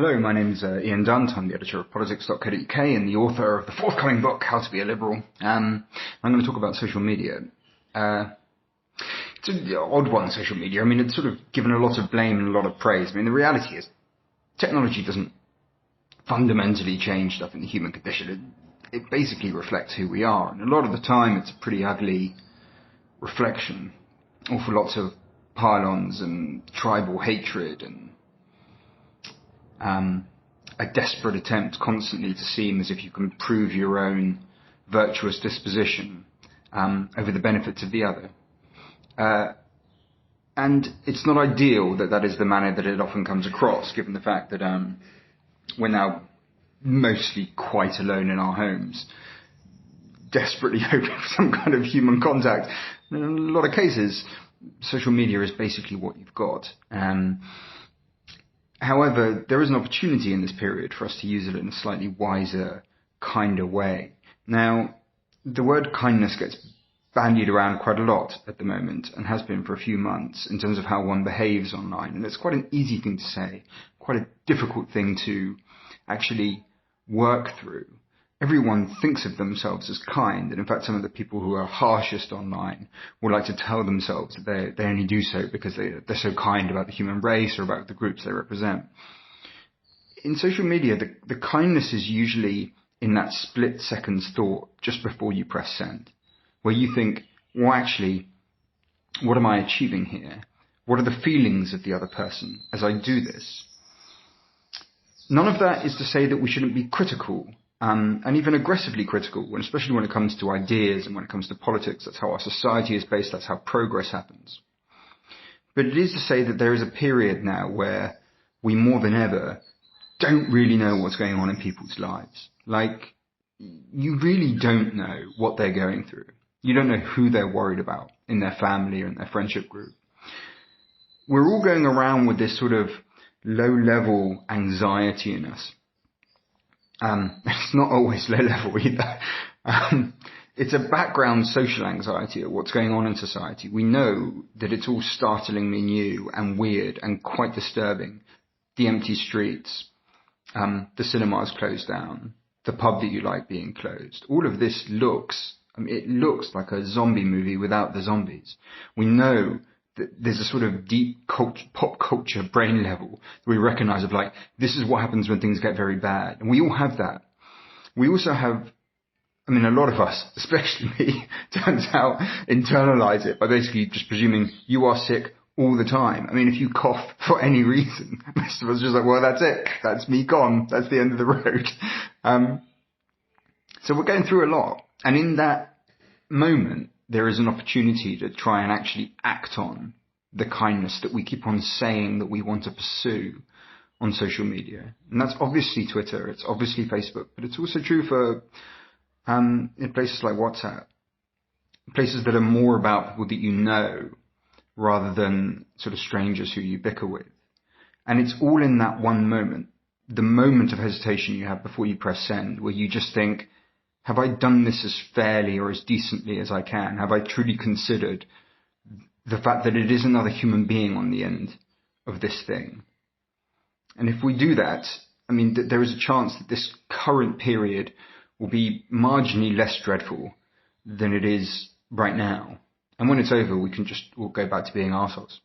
Hello, my name's Ian Dunt. I'm the editor of politics.co.uk and the author of the forthcoming book, How to Be a Liberal. I'm going to talk about social media. It's an odd one, social media. I mean, it's sort of given a lot of blame and a lot of praise. I mean, the reality is technology doesn't fundamentally change stuff in the human condition. It basically reflects who we are. And a lot of the time, it's a pretty ugly reflection. Awful lots of pylons and tribal hatred and a desperate attempt constantly to seem as if you can prove your own virtuous disposition over the benefits of the other. And it's not ideal that is the manner that it often comes across, given the fact that we're now mostly quite alone in our homes, desperately hoping for some kind of human contact. And in a lot of cases, social media is basically what you've got. However, there is an opportunity in this period for us to use it in a slightly wiser, kinder way. Now, the word kindness gets bandied around quite a lot at the moment, and has been for a few months, in terms of how one behaves online. And it's quite an easy thing to say, quite a difficult thing to actually work through. Everyone thinks of themselves as kind, and in fact some of the people who are harshest online will like to tell themselves that they only do so because they're so kind about the human race or about the groups they represent. In social media, the kindness is usually in that split-second thought just before you press send, where you think, well, actually, what am I achieving here? What are the feelings of the other person as I do this? None of that is to say that we shouldn't be critical, and even aggressively critical, especially when it comes to ideas and when it comes to politics. That's how our society is based, that's how progress happens. But it is to say that there is a period now where we more than ever don't really know what's going on in people's lives. Like, you really don't know what they're going through. You don't know who they're worried about in their family or in their friendship group. We're all going around with this sort of low-level anxiety in us. It's not always low-level either. It's a background social anxiety of what's going on in society. We know that it's all startlingly new and weird and quite disturbing. The empty streets, the cinemas closed down, the pub that you like being closed. All of this it looks like a zombie movie without the zombies. We know that there's a sort of deep pop culture brain level that we recognize of, like, this is what happens when things get very bad. And we all have that. We also have, a lot of us, especially me, turns out, internalize it by basically just presuming you are sick all the time. If you cough for any reason, most of us are just like, well, that's it. That's me gone. That's the end of the road. So we're going through a lot. And in that moment, there is an opportunity to try and actually act on the kindness that we keep on saying that we want to pursue on social media. And that's obviously Twitter, it's obviously Facebook, but it's also true for in places like WhatsApp, places that are more about people that you know rather than sort of strangers who you bicker with. And it's all in that one moment, the moment of hesitation you have before you press send, where you just think, have I done this as fairly or as decently as I can? Have I truly considered the fact that it is another human being on the end of this thing? And if we do that, there is a chance that this current period will be marginally less dreadful than it is right now. And when it's over, we'll go back to being arseholes.